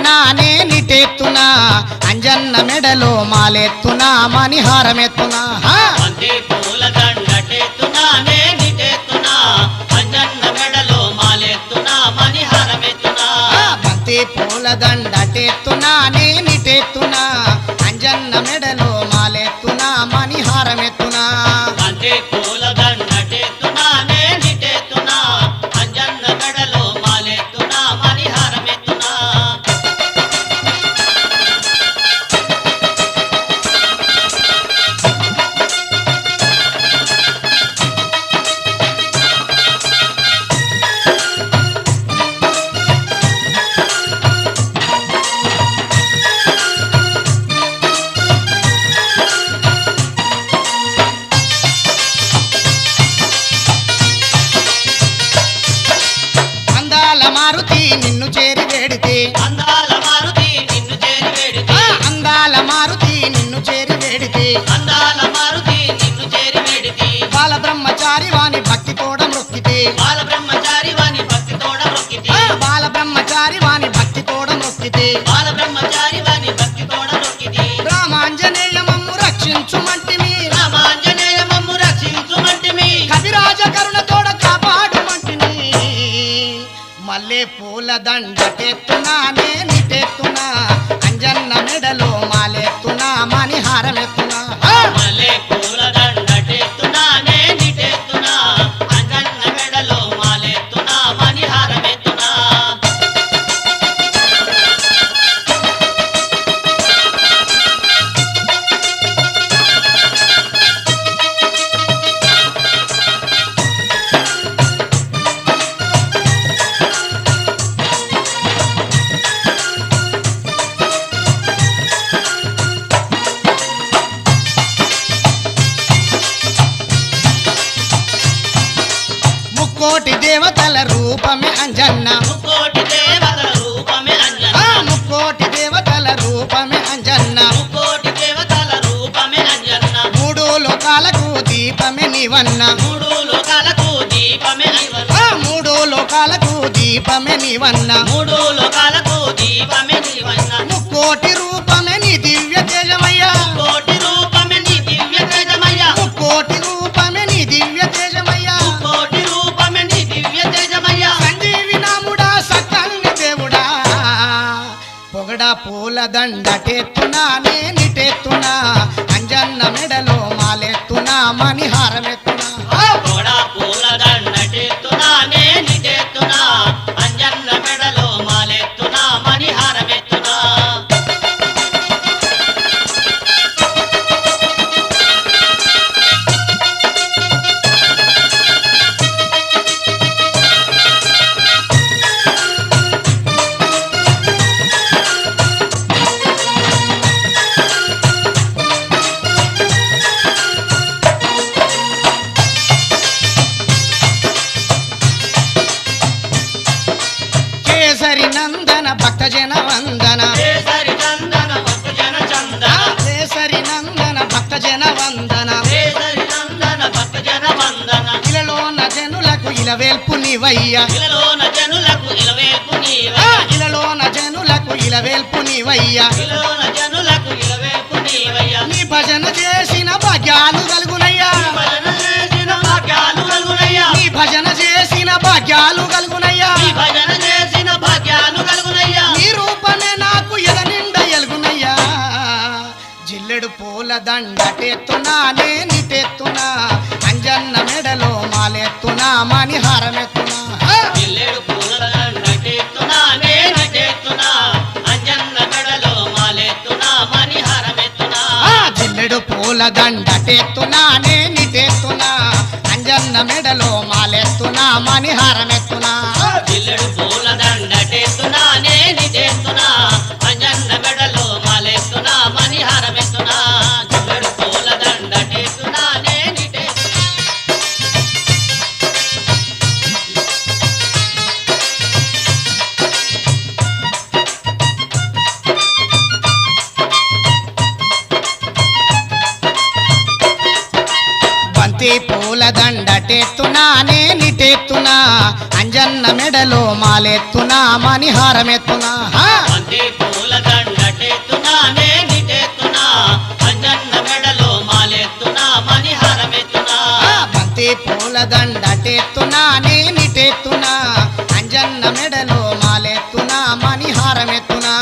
నిటేత్తున్నానే నిటేత్తునా అంజన్న మెడలో మాలెత్తునా మణిహారమెత్తునా బంతి పూల దండటెత్తునానే నిటెత్తునా అంజన్న మెడలో మాలెత్తునా మణిహారమెత్తునా బంతి పూల దండటెత్తున్నానే నిటేత్తునా అంజన్న మెడలో మాలెత్తునా మణిహారమెత్తునా బంతి పూల దండటెత్తునానే నిటెత్తునా అంజన్న మెడలో మాలెత్తునా మణిహారమెత్తునా అందాల మారుతి నిన్ను చేరి వేడితే అందాల మారుతి నిన్ను చేరి వేడితే అందాల మారుతి నిన్ను చేరి వేడితే అందాల మారుతి నిన్ను చేరి వేడితే బాల బ్రహ్మచారి వాని భక్తి తోడ మొక్కితే బాల బ్రహ్మచారి వాని భక్తి తోడ మొక్కితే బాల బ్రహ్మచారి వాని భక్తి తోడ మొక్కితే బాల బ్రహ్మచారి వాని భక్తి తోడ మొక్కితే రామాంజనేయ మమ్ము రక్షించుమంటిమి రామాంజనేయ మమ్ము రక్షించుమంటిమి కవిరాజ కరుణ తోడ కాపాడుమంటిని మల్లె పూల దండటెత్తున్నానే నిటెత్తునా అంజన్న మెడలో మాలెత్తునా మణిహారమెత్తునా మల్లె పూల దండటెత్తునానే నిటెత్తునా అంజన్న మెడలో మాలెత్తునా మణిహారమెత్తునా ముక్కోటి దేవతల రూపమే అంజన్న ముక్కోటి దేవతల రూపమే అంజన్న ముక్కోటి దేవతల రూపమే అంజన్న ముక్కోటి దేవతల రూపమే అంజన్న మూడు లోకాలకు దీపమే నీవన్న మూడు లోకాలకు దీపమే నీవన్న మూడు లోకాలకు దీపమే నీవన్న మూడు లోకాలకు దీపమే నీవన్న ముక్కోటి రూపమే నీ దివ్య తేజమయ్యా కోటి రూపమే నీ దివ్య తేజమయ్యా ముక్కోటి రూపమే నీ దివ్య తేజమయ్యా కోటి రూపమే నీ దివ్య తేజమయ్యా సంజీవి నాముడా సకల్ని దేవుడా పొగడ పూల దండటెత్తున్నానే నిటెత్తునా అంజన్న మెడలో మాలెత్తునా మణిహారమెత్తునా కూడా పూల దండటెత్తునానే నిటెత్తునా అంజన్న మెడలో మాలెత్తునా మణిహారమెత్తునా కేసరి నందన భక్తజన వందన కేసరి నందన భక్తజన చందన కేసరి నందన భక్తజన వందన కేసరి నందన భక్తజన వందన ఇలలోన జనులకు ఇలవేల్పు నీవయ్యా ఇలలోన జనులకు ఇలవేల్పు నీవయ్యా ఇలలోన జనులకు ఇలవేల్పు నీవయ్యా ఇలలోన జనులకు ఇలవేల్పు నీవయ్యా నీ భజన చేసిన భాగ్యాలు కలుగునయ్యా భజన చేసిన భాగ్యాలు కలుగునయ్యా నీ భజన చేసిన భాగ్యాలు కలుగునయ్యా నీ భజన చేసిన భాగ్యాలు కలుగునయ్యా నీ రూపమే నాకు ఎద నిండా ఎలుగునయ్యా జిల్లెడు పూల దండటెత్తున్నానే నిటెత్తునా అంజన్న మెడలో మాలెత్తునా మణిహారమెత్తునా జిల్లెడు పూల దండటెత్తునానే నిటెత్తునా అంజన్న మెడలో మాలెత్తునా మణిహారమెత్తునా జిల్లెడు పూల దండటెత్తున్నానే నిటెత్తునా అంజన్న మెడలో మాలెత్తునా మణిహారమెత్తునా జిల్లెడు పూల దండటెత్తునానే నిటెత్తునా అంజన్న మెడలో మాలెత్తునా మణిహారమెత్తునా జిల్లెడు పూల దండటెత్తునానే నిటెత్తునా బంతి పూల దండటెత్తున్నానే నిటెత్తునా అంజన్న మెడలో మాలెత్తునా మణిహారమెత్తునా బంతి పూల దండటెత్తునానే నిటెత్తునా అంజన్న మెడలో మాలెత్తునా మణిహారమెత్తునా బంతి పూల దండటెత్తునానే నిటెత్తునా అంజన్న మెడలో మాలెత్తునా మణిహారమెత్తునా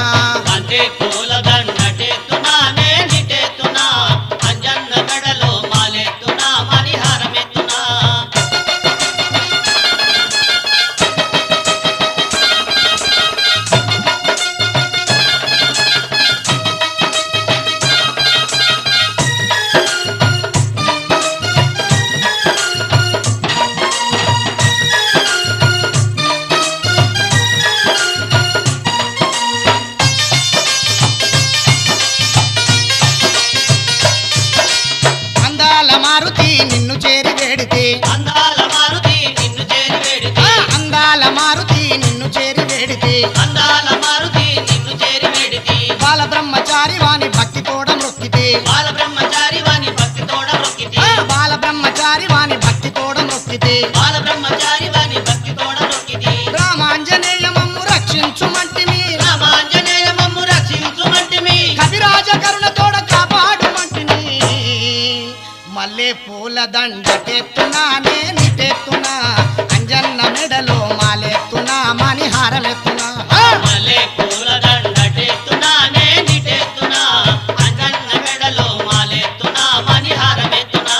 బంతి పూల దండటెత్తునానే నిటెత్తునా అంజన్న మెడలో మాలెత్తునా మణిహారమెత్తునా అందాల మారుతి నిన్ను చేరి వేడితే అందాల మారుతి నిన్ను చేరి వేడితే అందాల మారుతి నిన్ను చేరి వేడితే అందాల మారుతి నిన్ను చేరి వేడితే బాల బ్రహ్మచారి వాని భక్తి తోడ మొక్కితే బాల బ్రహ్మచారి వాని భక్తి తోడ మొక్కితే బాల బ్రహ్మచారి వాని భక్తి తోడ మొక్కితే బాల బ్రహ్మచారి వాని భక్తి తోడ మొక్కితే రామాంజనేయ మమ్ము రక్షించుమంటిమి రామాంజనేయ మమ్ము రక్షించుమంటిమి కవిరాజ కరుణ తోడ కాపాడుమంటిని మల్లె పూల దండటెత్తునానే నిటెత్తునా అంజన్న మెడలో మాలెత్తునా మణిహారమెత్తునా మల్లె పూల దండటెత్తునానే నిటెత్తునా అంజన్న మెడలో మాలెత్తునా మణిహారమెత్తునా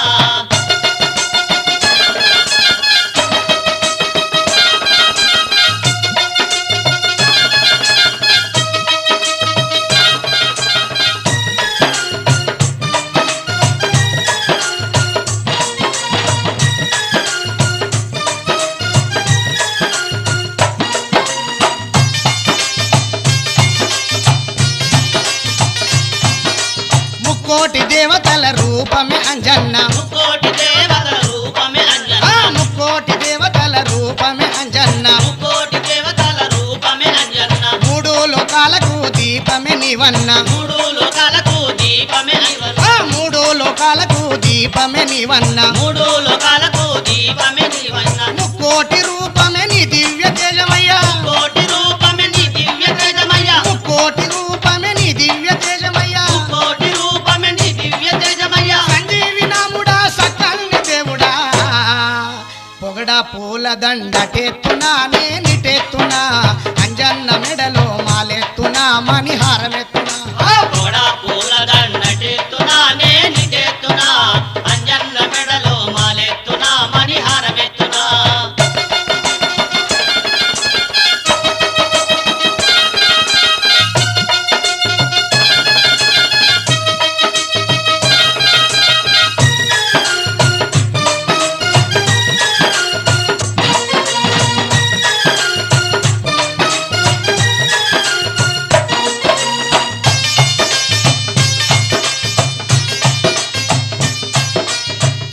ముక్కోటి దేవతల రూపమే అంజన్న ముక్కోటి దేవతల రూపమే అంజన్న ముక్కోటి దేవతల రూపమే అంజన్న ముక్కోటి దేవతల రూపమే అంజన్న మూడు లోకాలకు దీపమే నీవన్న మూడు లోకాలకు దీపమే ఐవన్న మూడు లోకాలకు దీపమే నీవన్న మూడు లోకాలకు దీపమే నీవన్న ముక్కోటి రూపమే నీ దివ్య తేజమయ్యా కోటి రూపమే నీ దివ్య తేజమయ్య ముక్కోటి రూపమే నీ దివ్య తేజమయ్యా కోటి రూపమే నీ దివ్య తేజమయ్య సంజీవి నాముడా సకల్ని దేవుడా పొగడ పూల దండటెత్తునానే నిటెత్తునా అంజన్న మెడలో మాలెత్తునా మణిహారమెత్తునా కూడా పూల దండటెత్తునానే నిటెత్తునా అంజన్న మెడలో మాలెత్తునా మణిహారమెత్తునా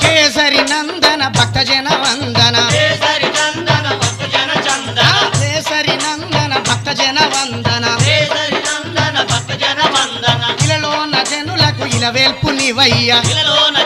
కేసరి నందన భక్తజన వందన కేసరి చందన భక్తజన చందన కేసరి నందన భక్తజన వందన కేసరి చందన భక్తజన వందన ఇలలోన జనులకు ఇలవేల్పు నీవయ్యా ఇలలోన